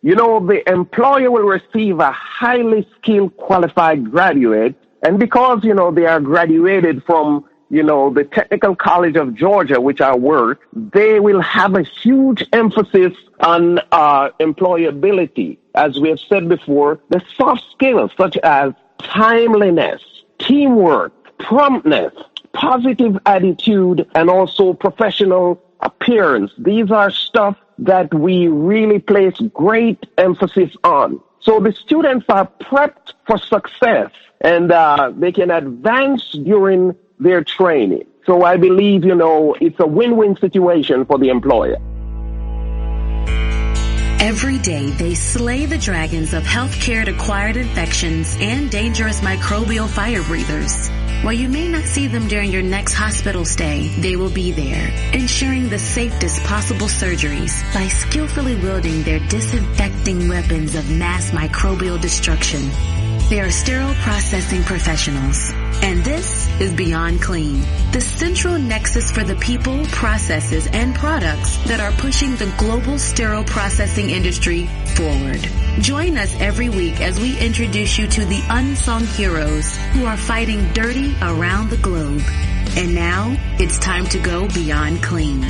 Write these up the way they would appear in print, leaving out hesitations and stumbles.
You know, the employer will receive a highly skilled, qualified graduate. And because, you know, they are graduated from, you know, the Technical College of Georgia, which I work, they will have a huge emphasis on employability. As we have said before, the soft skills such as timeliness, teamwork, promptness, positive attitude, and also professional appearance. These are stuff that we really place great emphasis on. So the students are prepped for success, and they can advance during their training. So I believe, you know, it's a win-win situation for the employer. Every day, they slay the dragons of healthcare-acquired infections and dangerous microbial fire breathers. While you may not see them during your next hospital stay, they will be there, ensuring the safest possible surgeries by skillfully wielding their disinfecting weapons of mass microbial destruction. They are sterile processing professionals. And this is Beyond Clean, the central nexus for the people, processes, and products that are pushing the global sterile processing industry forward. Join us every week as we introduce you to the unsung heroes who are fighting dirty around the globe. And now, it's time to go Beyond Clean.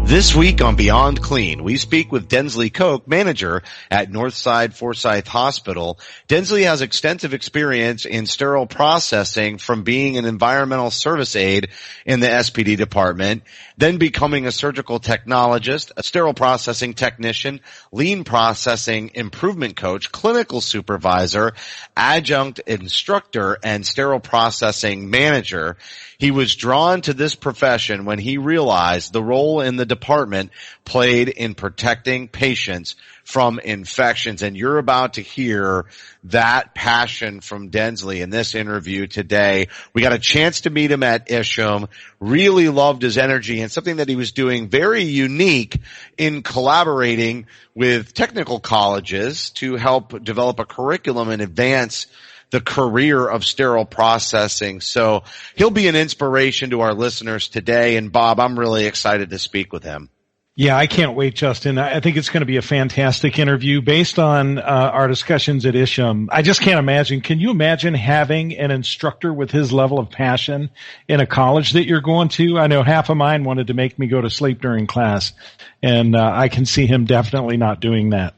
This week on Beyond Clean, we speak with Densley Coke, manager at Northside Forsyth Hospital. Densley has extensive experience in sterile processing from being an environmental service aide in the SPD department, then becoming a surgical technologist, a sterile processing technician, lean processing improvement coach, clinical supervisor, adjunct instructor, and sterile processing manager. He was drawn to this profession when he realized the role in the department played in protecting patients from infections. And you're about to hear that passion from Densley in this interview today. We got a chance to meet him at Isham, really loved his energy, and something that he was doing very unique in collaborating with technical colleges to help develop a curriculum and advance the career of sterile processing. So he'll be an inspiration to our listeners today. And Bob, I'm really excited to speak with him. Yeah, I can't wait, Justin. I think it's going to be a fantastic interview based on our discussions at Isham. I just can't imagine. Can you imagine having an instructor with his level of passion in a college that you're going to? I know half of mine wanted to make me go to sleep during class, and I can see him definitely not doing that.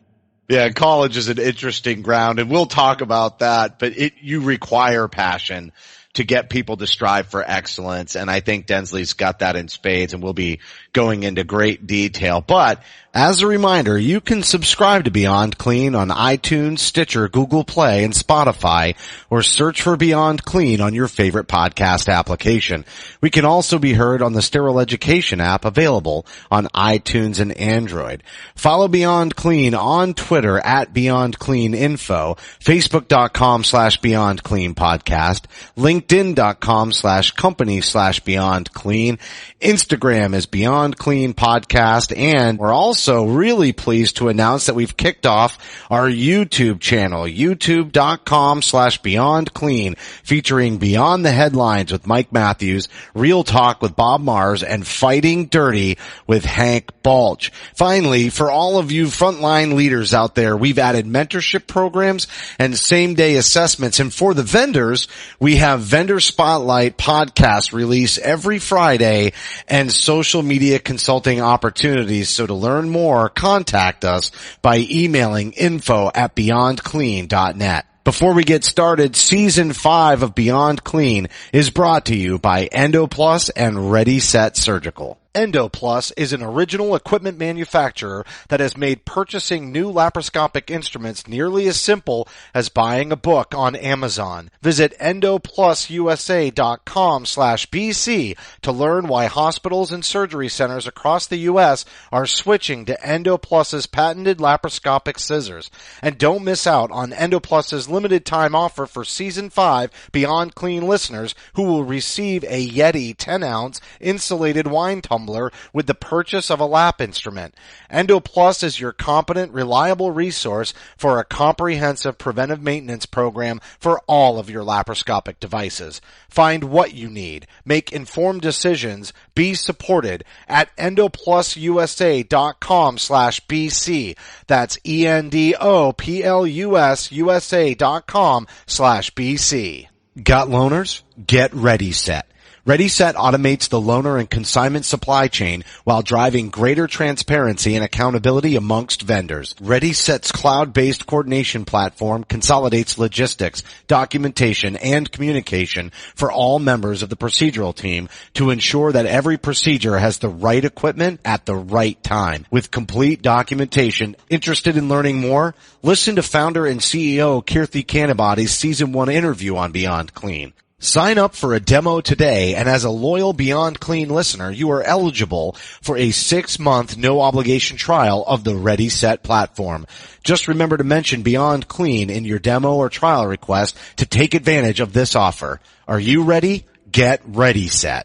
Yeah, college is an interesting ground, and we'll talk about that, but you require passion to get people to strive for excellence, and I think Densley's got that in spades, and we'll be going into great detail. But as a reminder, you can subscribe to Beyond Clean on iTunes, Stitcher, Google Play, and Spotify, or search for Beyond Clean on your favorite podcast application. We can also be heard on the Sterile Education app available on iTunes and Android. Follow Beyond Clean on Twitter at Beyond Clean Info, Facebook.com/Beyond Clean Podcast, LinkedIn.com/company/Beyond Clean, Instagram is Beyond Clean Podcast, and we're also really pleased to announce that we've kicked off our YouTube channel, youtube.com/Beyond Clean, featuring Beyond the Headlines with Mike Matthews, Real Talk with Bob Mars, and Fighting Dirty with Hank Balch. Finally, for all of you frontline leaders out there, we've added mentorship programs and same-day assessments. And for the vendors, we have Vendor Spotlight podcast release every Friday and social media consulting opportunities. So to learn more, contact us by emailing info@beyondclean.net. Before we get started, Season 5 of Beyond Clean is brought to you by EndoPlus and ReadySet Surgical. EndoPlus is an original equipment manufacturer that has made purchasing new laparoscopic instruments nearly as simple as buying a book on Amazon. Visit endoplususa.com/BC to learn why hospitals and surgery centers across the U.S. are switching to EndoPlus's patented laparoscopic scissors. And don't miss out on EndoPlus's limited time offer for Season 5 Beyond Clean listeners who will receive a Yeti 10-ounce insulated wine tumbler tumbler with the purchase of a lap instrument. EndoPlus is your competent, reliable resource for a comprehensive preventive maintenance program for all of your laparoscopic devices. Find what you need, make informed decisions, be supported at endoplususa.com/BC. That's ENDOPLUSUSA.com/BC. Got loaners? Get ReadySet. ReadySet automates the loaner and consignment supply chain while driving greater transparency and accountability amongst vendors. ReadySet's cloud-based coordination platform consolidates logistics, documentation, and communication for all members of the procedural team to ensure that every procedure has the right equipment at the right time. With complete documentation, interested in learning more? Listen to founder and CEO Kirthi Kanabadi's Season 1 interview on Beyond Clean. Sign up for a demo today, and as a loyal Beyond Clean listener, you are eligible for a 6-month no-obligation trial of the ReadySet platform. Just remember to mention Beyond Clean in your demo or trial request to take advantage of this offer. Are you ready? Get ReadySet.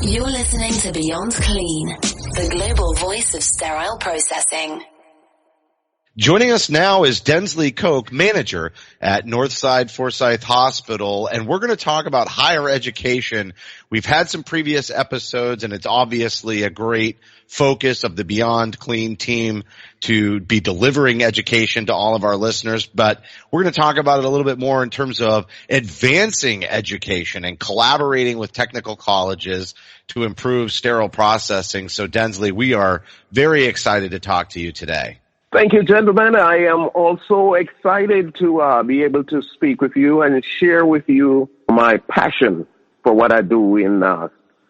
You're listening to Beyond Clean, the global voice of sterile processing. Joining us now is Densley Coke, manager at Northside Forsyth Hospital, and we're going to talk about higher education. We've had some previous episodes, and it's obviously a great focus of the Beyond Clean team to be delivering education to all of our listeners, but we're going to talk about it a little bit more in terms of advancing education and collaborating with technical colleges to improve sterile processing. So, Densley, we are very excited to talk to you today. Thank you, gentlemen. I am also excited to be able to speak with you and share with you my passion for what I do in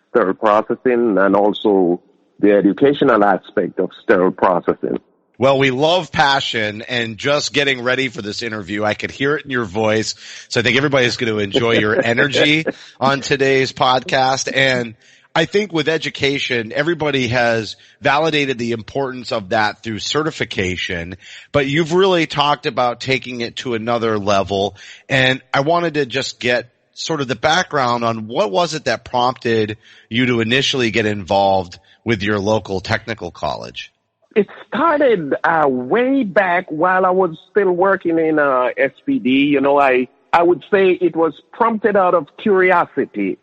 sterile processing and also the educational aspect of sterile processing. Well, we love passion, and just getting ready for this interview, I could hear it in your voice. So I think everybody's going to enjoy your energy on today's podcast. And I think with education, everybody has validated the importance of that through certification, but you've really talked about taking it to another level. And I wanted to just get sort of the background on what was it that prompted you to initially get involved with your local technical college? It started way back while I was still working in SPD. You know, I would say it was prompted out of curiosity,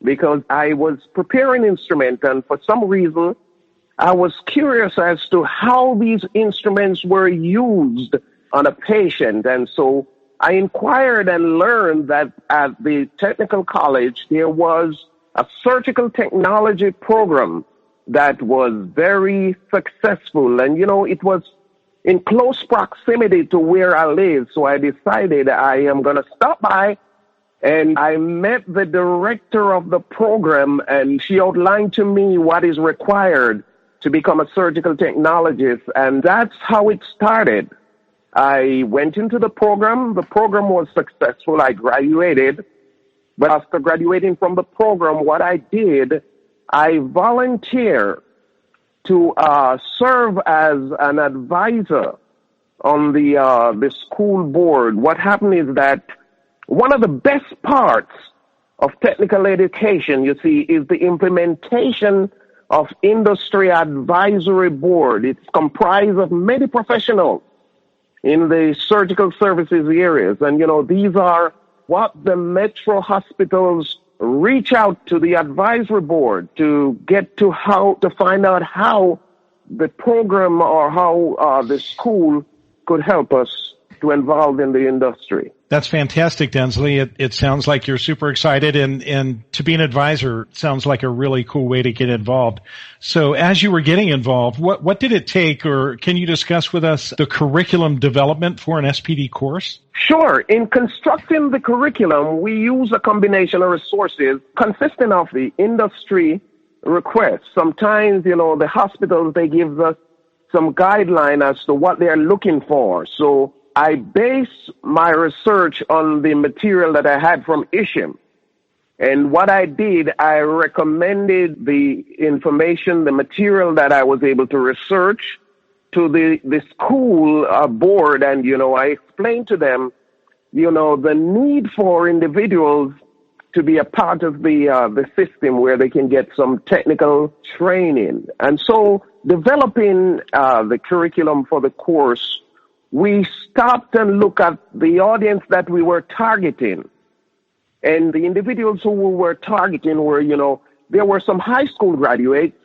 because I was preparing instruments, and for some reason, I was curious as to how these instruments were used on a patient. And so I inquired and learned that at the technical college, there was a surgical technology program that was very successful. And, you know, it was in close proximity to where I live. So I decided I am going to stop by. And I met the director of the program, and she outlined to me what is required to become a surgical technologist. And that's how it started. I went into the program. The program was successful. I graduated. But after graduating from the program, what I did, I volunteered to serve as an advisor on the school board. What happened is that one of the best parts of technical education, you see, is the implementation of industry advisory board. It's comprised of many professionals in the surgical services areas. And, you know, these are what the metro hospitals reach out to the advisory board to get to find out how the program or how the school could help us to involve in the industry. That's fantastic, Densley. It sounds like you're super excited, and to be an advisor sounds like a really cool way to get involved. So as you were getting involved, what did it take, or can you discuss with us the curriculum development for an SPD course? Sure. In constructing the curriculum, we use a combination of resources consisting of the industry requests. Sometimes, you know, the hospitals, they give us some guideline as to what they're looking for. So I base my research on the material that I had from ISHM. And what I did, I recommended the information, the material that I was able to research to the school board. And, you know, I explained to them, you know, the need for individuals to be a part of the system where they can get some technical training. And so developing the curriculum for the course, we stopped and looked at the audience that we were targeting. And the individuals who we were targeting were, there were some high school graduates,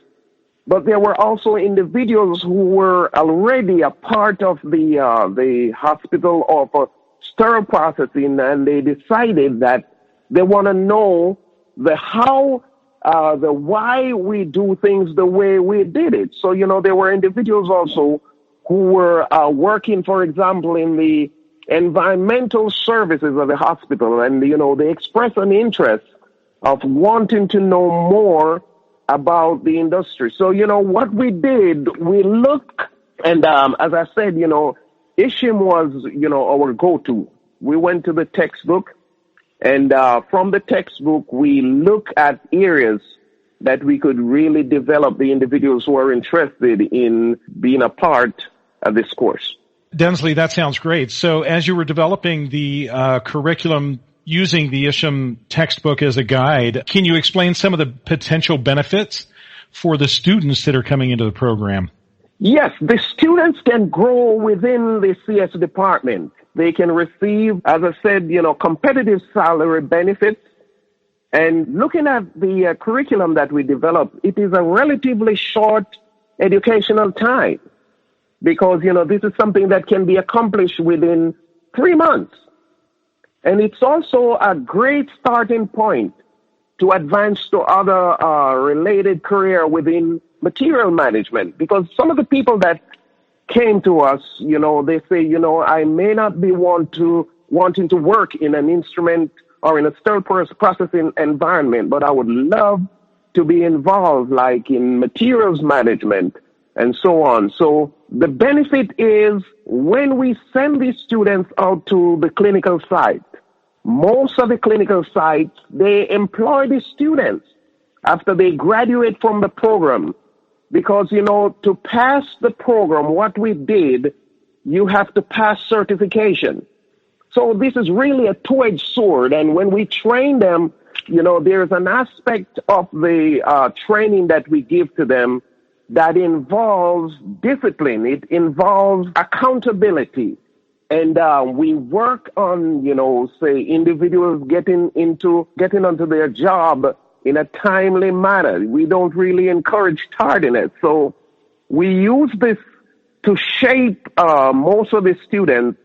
but there were also individuals who were already a part of the hospital or for sterile processing, and they decided that they want to know the how, the why we do things the way we did it. So, there were individuals also who were working, for example, in the environmental services of the hospital, and, they expressed an interest of wanting to know more about the industry. So, what we did, we looked, and as I said, ISHM was, our go-to. We went to the textbook, and from the textbook, we look at areas that we could really develop the individuals who are interested in being a part of this course. Densley, that sounds great. So as you were developing the curriculum using the ISHM textbook as a guide, can you explain some of the potential benefits for the students that are coming into the program? Yes, the students can grow within the CS department. They can receive, as I said, competitive salary benefits. And looking at the curriculum that we developed, it is a relatively short educational time because, this is something that can be accomplished within 3 months. And it's also a great starting point to advance to other related career within material management, because some of the people that came to us, they say, I may not be wanting to work in an instrument or in a sterile processing environment, but I would love to be involved, like in materials management and so on. So the benefit is when we send these students out to the clinical site, most of the clinical sites, they employ the students after they graduate from the program. Because, to pass the program, what we did, you have to pass certification. So this is really a two-edged sword. And when we train them, there's an aspect of the training that we give to them that involves discipline. It involves accountability. And we work on, say, individuals getting onto their job in a timely manner. We don't really encourage tardiness. So we use this to shape most of the students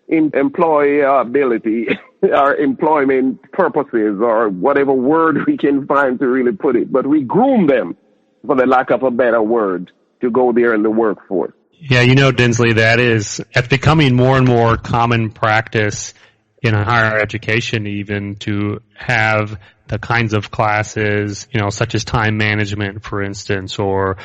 in employability or employment purposes or whatever word we can find to really put it. But we groom them, for the lack of a better word, to go there in the workforce. Yeah, Densley, that's becoming more and more common practice in higher education even to have the kinds of classes, such as time management, for instance, or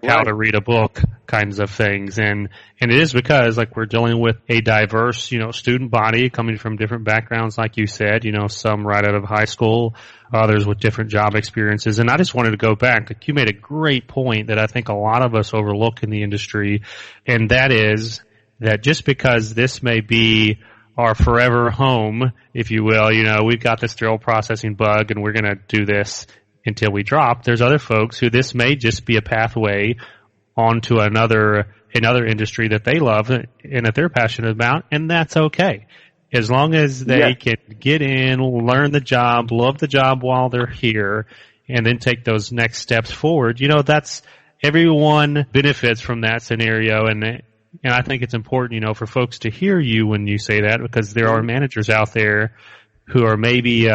how to read a book kinds of things. And it is because, we're dealing with a diverse, student body coming from different backgrounds, like you said, some right out of high school, others with different job experiences. And I just wanted to go back. You made a great point that I think a lot of us overlook in the industry, and that is that just because this may be our forever home, if you will, we've got the sterile processing bug and we're going to do this until we drop. There's other folks who this may just be a pathway onto another industry that they love and that they're passionate about, and that's okay. As long as they can get in, learn the job, love the job while they're here, and then take those next steps forward, that's everyone benefits from that scenario. And I think it's important, for folks to hear you when you say that, because there are managers out there who are maybe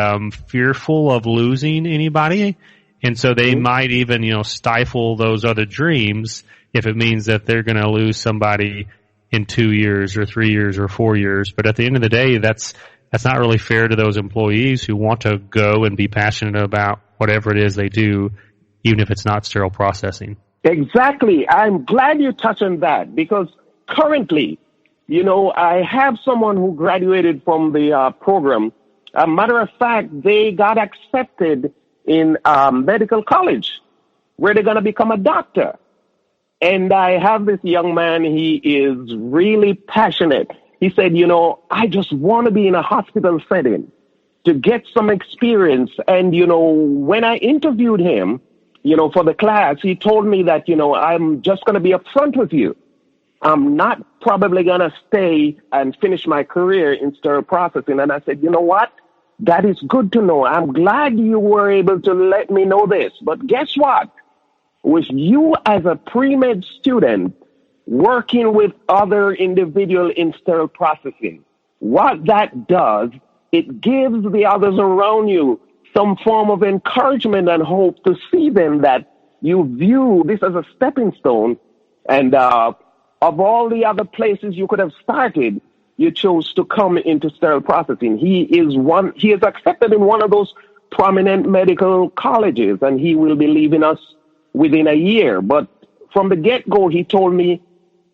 fearful of losing anybody, and so they might even, stifle those other dreams if it means that they're going to lose somebody in 2 years or 3 years or 4 years. But at the end of the day, that's not really fair to those employees who want to go and be passionate about whatever it is they do, even if it's not sterile processing. Exactly. I'm glad you touched on that, because currently, I have someone who graduated from the program. A matter of fact, they got accepted in medical college where they're going to become a doctor. And I have this young man, he is really passionate. He said, I just want to be in a hospital setting. to get some experience. And, when I interviewed him, for the class, he told me that, I'm just going to be upfront with you. I'm not probably going to stay and finish my career in sterile processing. And I said, you know what? That is good to know. I'm glad you were able to let me know this. But guess what? With you as a pre-med student working with other individuals in sterile processing, what that does, it gives the others around you some form of encouragement and hope to see them that you view this as a stepping stone. And of all the other places you could have started, you chose to come into sterile processing. He is accepted in one of those prominent medical colleges, and he will be leaving us within a year. But from the get-go, he told me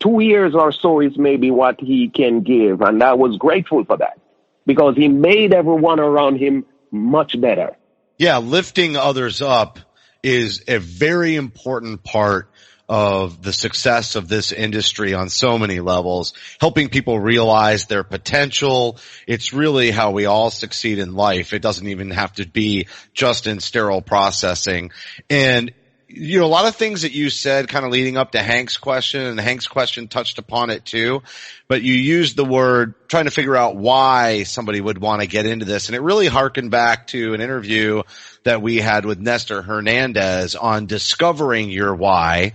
2 years or so is maybe what he can give. And I was grateful for that because he made everyone around him much better. Yeah, lifting others up is a very important part of the success of this industry on so many levels, helping people realize their potential. It's really how we all succeed in life. It doesn't even have to be just in sterile processing. And a lot of things that you said kind of leading up to Hank's question, and Hank's question touched upon it too, but you used the word trying to figure out why somebody would want to get into this. And it really harkened back to an interview that we had with Nestor Hernandez on discovering your why.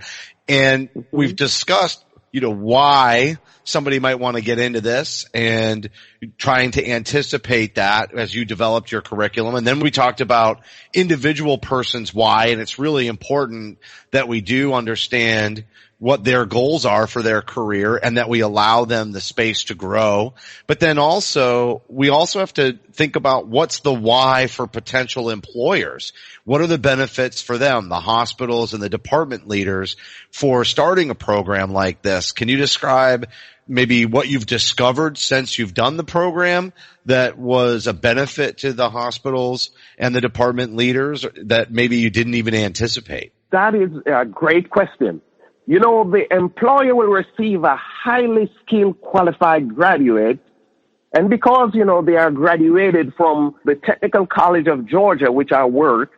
And we've discussed, why somebody might want to get into this and trying to anticipate that as you developed your curriculum. And then we talked about individual persons' why, and it's really important that we do understand what their goals are for their career and that we allow them the space to grow. But then we also have to think about what's the why for potential employers. What are the benefits for them, the hospitals and the department leaders, for starting a program like this? Can you describe maybe what you've discovered since you've done the program that was a benefit to the hospitals and the department leaders that maybe you didn't even anticipate? That is a great question. The employer will receive a highly skilled, qualified graduate. And because, they are graduated from the Technical College of Georgia, which I work,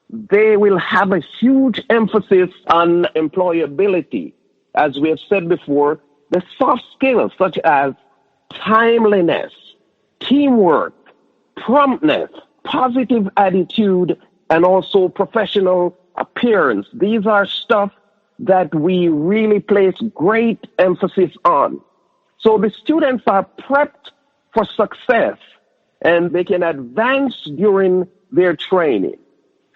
they will have a huge emphasis on employability. As we have said before, the soft skills such as timeliness, teamwork, promptness, positive attitude, and also professional appearance. These are stuff that we really place great emphasis on. So the students are prepped for success and they can advance during their training.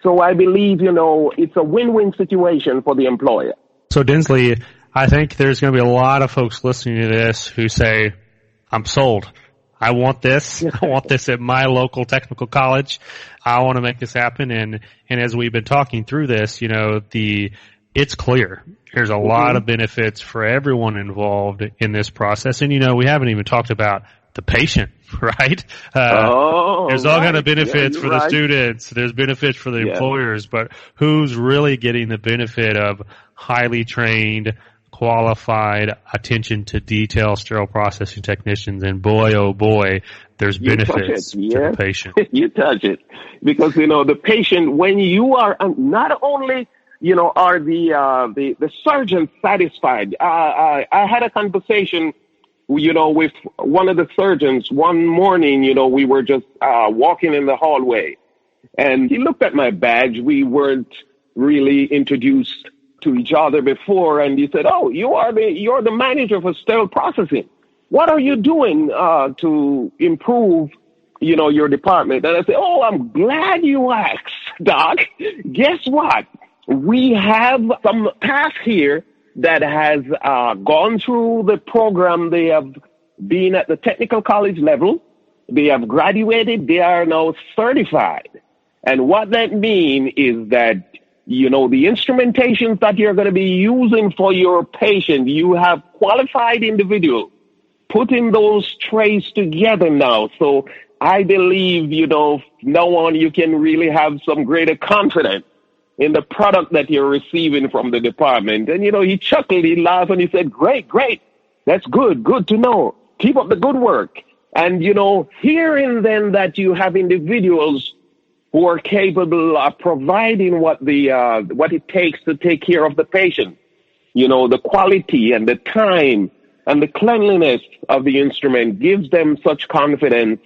So I believe, it's a win-win situation for the employer. So Densley, I think there's going to be a lot of folks listening to this who say, I'm sold. I want this. I want this at my local technical college. I want to make this happen. And as we've been talking through this, it's clear. There's a lot of benefits for everyone involved in this process. And, we haven't even talked about the patient, right? There's all kind of benefits for the students. There's benefits for the employers, but who's really getting the benefit of highly trained, qualified, attention to detail sterile processing technicians? And boy, oh boy, there's benefits to the patient. You touch it. Because, the patient, when you are not only are the surgeon satisfied? I had a conversation, with one of the surgeons one morning. We were just walking in the hallway, and he looked at my badge. We weren't really introduced to each other before, and he said, "Oh, you're the manager for sterile processing. What are you doing to improve, your department?" And I said, "Oh, I'm glad you asked, Doc. Guess what? We have some staff here that has gone through the program. They have been at the technical college level. They have graduated. They are now certified. And what that means is that, the instrumentations that you're going to be using for your patient, you have qualified individuals putting those trays together now. So I believe, now on you can really have some greater confidence in the product that you're receiving from the department." And, he chuckled, he laughed, and he said, great. That's good to know. Keep up the good work. And, hearing then that you have individuals who are capable of providing what it takes to take care of the patient, the quality and the time and the cleanliness of the instrument gives them such confidence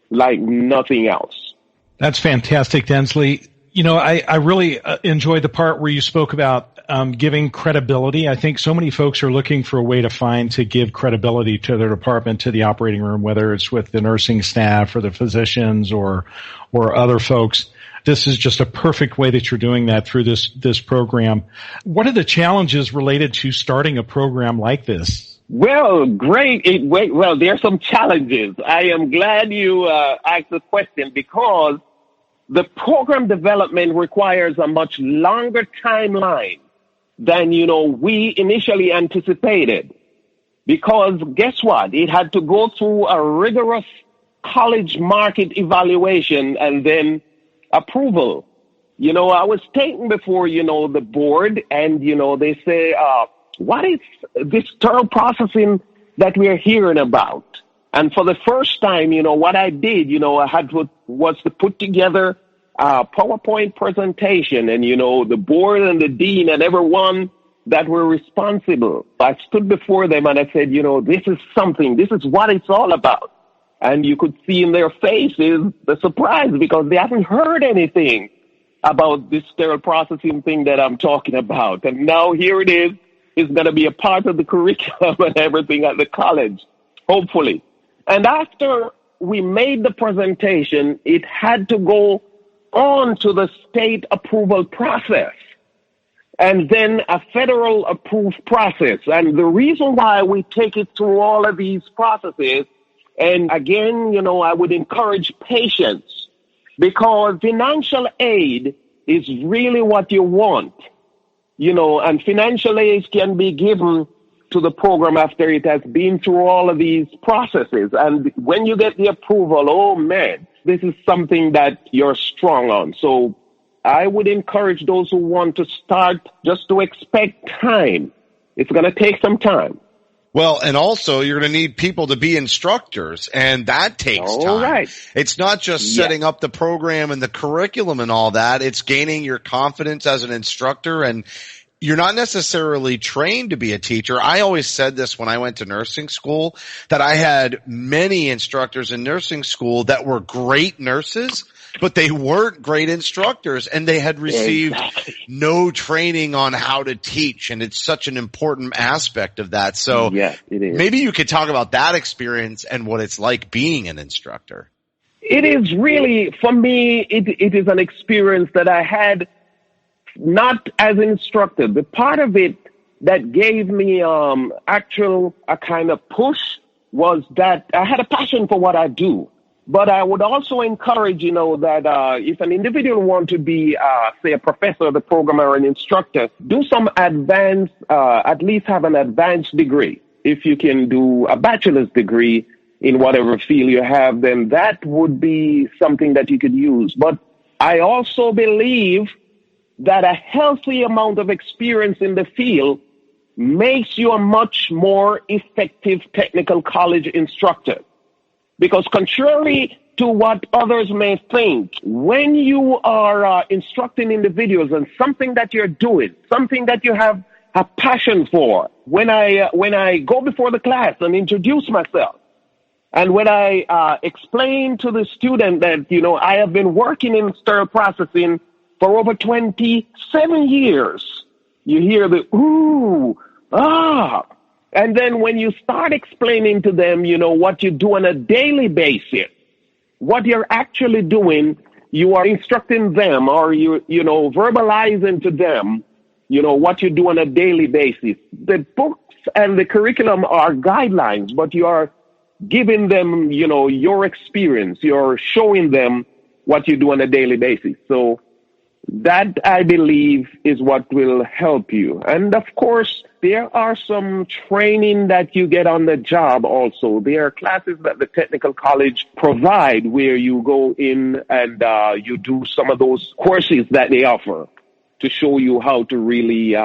like nothing else. That's fantastic, Densley. I really enjoyed the part where you spoke about giving credibility. I think so many folks are looking for a way to give credibility to their department, to the operating room, whether it's with the nursing staff or the physicians or other folks. This is just a perfect way that you're doing that through this program. What are the challenges related to starting a program like this? Well, great. There are some challenges. I am glad you asked the question because the program development requires a much longer timeline than, we initially anticipated. Because guess what? It had to go through a rigorous college market evaluation and then approval. I was taken before, the board and, they say, what is this sterile processing that we're hearing about? And for the first time, what I did, was to put together a PowerPoint presentation and, the board and the dean and everyone that were responsible. I stood before them and I said, this is what it's all about. And you could see in their faces the surprise because they haven't heard anything about this sterile processing thing that I'm talking about. And now here it is. It's going to be a part of the curriculum and everything at the college, hopefully. And after we made the presentation, it had to go on to the state approval process and then a federal approved process. And the reason why we take it through all of these processes, and again, I would encourage patience because financial aid is really what you want. And financial aid can be given to the program after it has been through all of these processes. And when you get the approval, oh man, this is something that you're strong on. So I would encourage those who want to start just to expect time. It's going to take some time. Well, and also you're going to need people to be instructors, and that takes time. Right. It's not just setting up the program and the curriculum and all that. It's gaining your confidence as an instructor, and you're not necessarily trained to be a teacher. I always said this when I went to nursing school, that I had many instructors in nursing school that were great nurses, but they weren't great instructors, and they had received no training on how to teach, and it's such an important aspect of that. So it is. Maybe you could talk about that experience and what it's like being an instructor. It is really, for me, it is an experience that I had not as instructor. The part of it that gave me a kind of push was that I had a passion for what I do. But I would also encourage, that if an individual wants to be, say, a professor of the program or an instructor, do some advanced, at least have an advanced degree. If you can do a bachelor's degree in whatever field you have, then that would be something that you could use. But I also believe that a healthy amount of experience in the field makes you a much more effective technical college instructor. Because contrary to what others may think, when you are instructing individuals on something that you're doing, something that you have a passion for, when I go before the class and introduce myself, and when I explain to the student that, I have been working in sterile processing for over 27 years, you hear the, ooh, ah. And then when you start explaining to them, what you do on a daily basis, what you're actually doing, you are instructing them or verbalizing to them, what you do on a daily basis. The books and the curriculum are guidelines, but you are giving them, your experience. You're showing them what you do on a daily basis. So that, I believe, is what will help you. And of course, there are some training that you get on the job also. There are classes that the technical college provide where you go in and you do some of those courses that they offer to show you how to really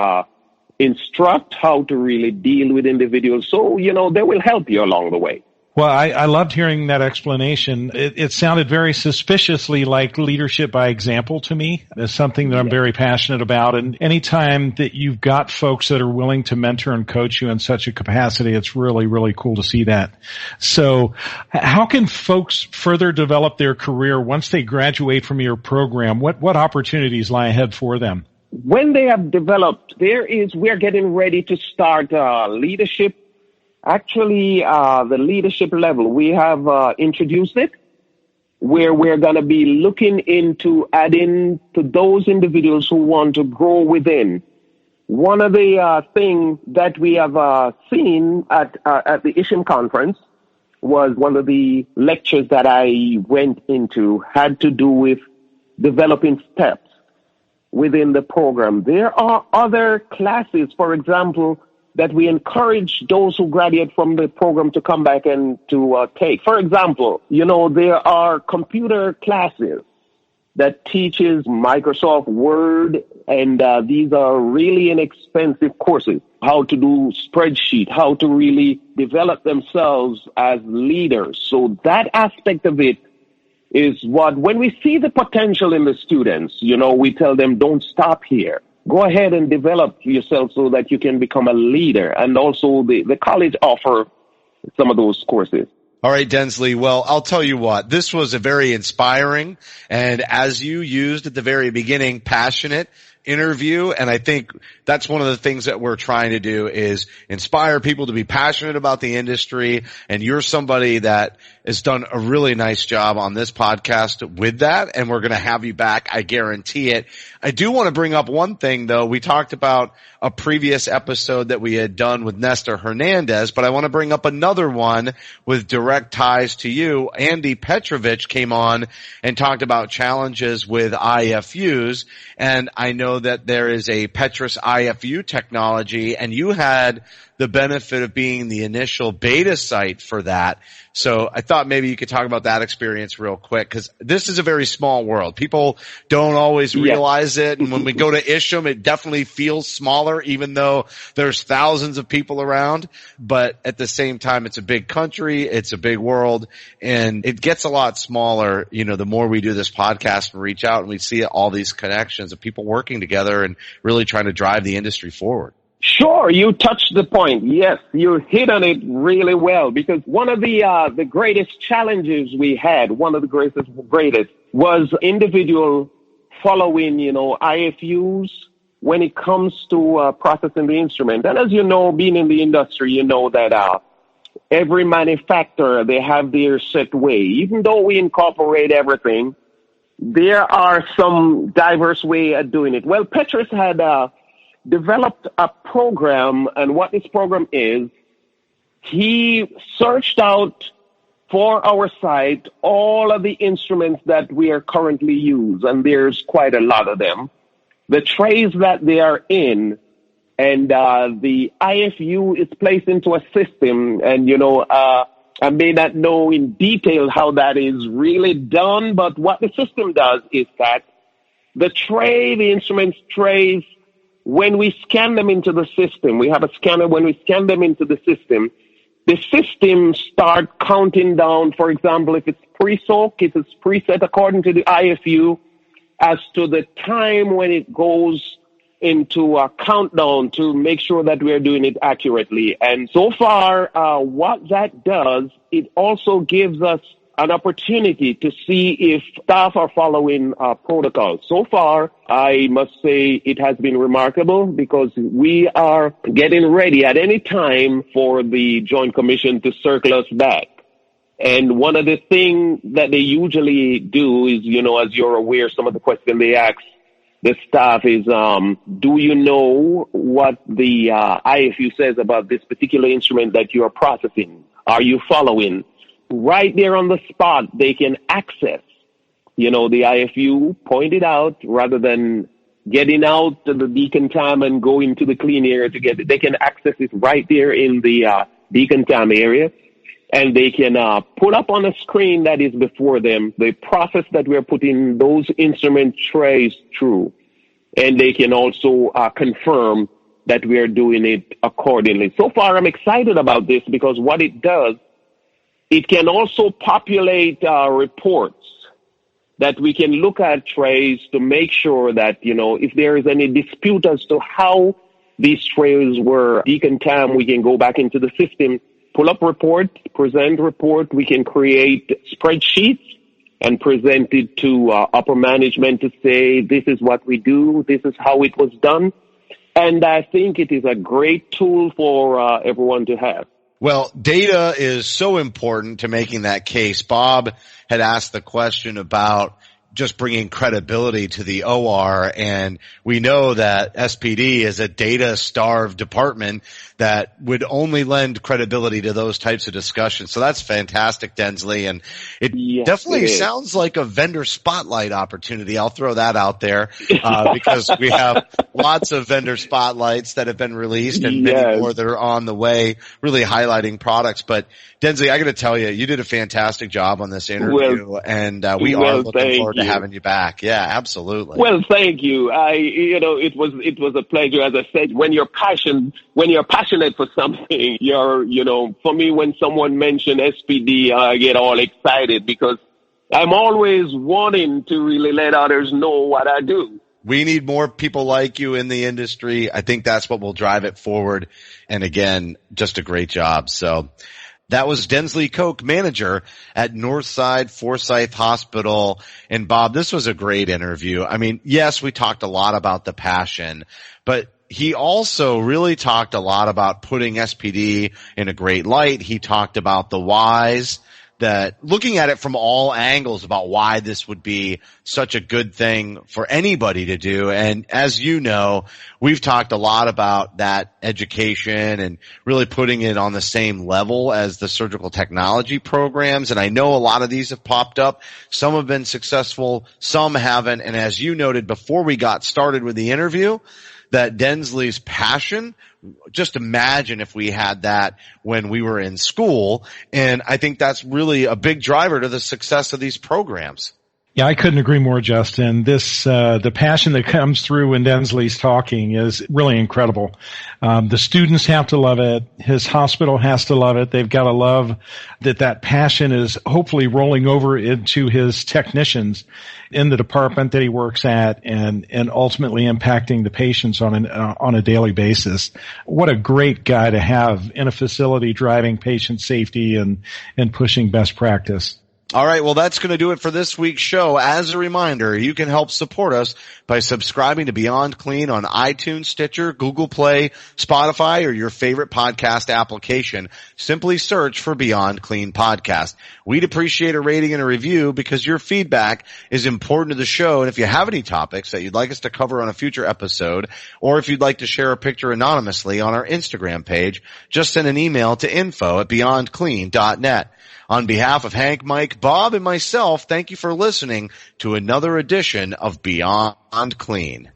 instruct, how to really deal with individuals. So, they will help you along the way. Well, I loved hearing that explanation. It sounded very suspiciously like leadership by example to me. It's something that I'm very passionate about. And anytime that you've got folks that are willing to mentor and coach you in such a capacity, it's really, really cool to see that. So how can folks further develop their career once they graduate from your program? What opportunities lie ahead for them? When they have developed, we're getting ready to start leadership. Actually, the leadership level, we have introduced it, where we're going to be looking into adding to those individuals who want to grow within. One of the things that we have seen at the ISHM conference was one of the lectures that I went into had to do with developing steps within the program. There are other classes, for example, that we encourage those who graduate from the program to come back and to take. For example, there are computer classes that teaches Microsoft Word, and these are really inexpensive courses. How to do spreadsheet, how to really develop themselves as leaders. So that aspect of it is when we see the potential in the students, we tell them, don't stop here. Go ahead and develop yourself so that you can become a leader. And also the college offer some of those courses. All right, Densley. Well, I'll tell you what, this was a very inspiring and, as you used at the very beginning, passionate interview. And I think that's one of the things that we're trying to do is inspire people to be passionate about the industry. And you're somebody that has done a really nice job on this podcast with that. And we're going to have you back. I guarantee it. I do want to bring up one thing though. We talked about a previous episode that we had done with Nestor Hernandez, but I want to bring up another one with direct ties to you. Andy Petrovich came on and talked about challenges with IFUs. And I know that there is a Petrus IFU technology, and you had the benefit of being the initial beta site for that. So I thought maybe you could talk about that experience real quick, because this is a very small world. People don't always realize it. And when we go to ISHM, it definitely feels smaller, even though there's thousands of people around. But at the same time, it's a big country. It's a big world, and it gets a lot smaller, the more we do this podcast and reach out and we see all these connections of people working together and really trying to drive the industry forward. Sure, you touched the point. Yes, you hit on it really well, because one of the greatest challenges we had, one of the greatest was individual following, IFUs when it comes to processing the instrument. And as you know, being in the industry, you know that every manufacturer, they have their set way. Even though we incorporate everything, there are some diverse way of doing it. Well, Petrus had developed a program, and what this program is, he searched out for our site all of the instruments that we are currently using, and there's quite a lot of them, the trays that they are in, and the IFU is placed into a system, and I may not know in detail how that is really done, but what the system does is that the instruments trays, when we scan them into the system, we have a scanner. When we scan them into the system start counting down. For example, if it's pre-soak, if it's preset according to the IFU, as to the time when it goes into a countdown to make sure that we're doing it accurately. And so far, what that does, it also gives us an opportunity to see if staff are following protocols. So far, I must say it has been remarkable, because we are getting ready at any time for the Joint Commission to circle us back. And one of the things that they usually do is, as you're aware, some of the questions they ask the staff is, do you know what the IFU says about this particular instrument that you are processing? Are you following? Right there on the spot, they can access, the IFU, point it out, rather than getting out to the decontam and go into the clean area to get it. They can access it right there in the decontam area, and they can put up on a screen that is before them the process that we're putting those instrument trays through. And they can also confirm that we are doing it accordingly. So far, I'm excited about this, because what it does, It can also populate reports that we can look at, trays, to make sure that, if there is any dispute as to how these trays were decontaminated, we can go back into the system, pull up report, present report. We can create spreadsheets and present it to upper management to say, this is what we do, this is how it was done. And I think it is a great tool for everyone to have. Well, data is so important to making that case. Bob had asked the question about just bringing credibility to the OR, and we know that SPD is a data-starved department that would only lend credibility to those types of discussions. So that's fantastic, Densley, and it definitely sounds like a vendor spotlight opportunity. I'll throw that out there because we have lots of vendor spotlights that have been released and many more that are on the way, really highlighting products. But Densley, I got to tell you, you did a fantastic job on this interview, and we are looking forward to having you back. Yeah, absolutely. Well, thank you. It was a pleasure. As I said, when you're passionate for something, for me, when someone mentioned SPD, I get all excited because I'm always wanting to really let others know what I do. We need more people like you in the industry. I think that's what will drive it forward. And again, just a great job. So that was Densley Coke, manager at Northside Forsyth Hospital. And Bob, this was a great interview. I mean, yes, we talked a lot about the passion, but he also really talked a lot about putting SPD in a great light. He talked about the whys, that looking at it from all angles about why this would be such a good thing for anybody to do. And as you know, we've talked a lot about that education and really putting it on the same level as the surgical technology programs. And I know a lot of these have popped up. Some have been successful, some haven't. And as you noted before we got started with the interview, that Densley's passion, just imagine if we had that when we were in school. And I think that's really a big driver to the success of these programs. Yeah, I couldn't agree more, Justin. This, the passion that comes through when Densley's talking is really incredible. The students have to love it. His hospital has to love it. They've got to love that passion is hopefully rolling over into his technicians in the department that he works at and ultimately impacting the patients on a daily basis. What a great guy to have in a facility driving patient safety and pushing best practice. All right, well, that's going to do it for this week's show. As a reminder, you can help support us by subscribing to Beyond Clean on iTunes, Stitcher, Google Play, Spotify, or your favorite podcast application. Simply search for Beyond Clean Podcast. We'd appreciate a rating and a review because your feedback is important to the show. And if you have any topics that you'd like us to cover on a future episode, or if you'd like to share a picture anonymously on our Instagram page, just send an email to info@beyondclean.net. On behalf of Hank, Mike, Bob, and myself, thank you for listening to another edition of Beyond Clean.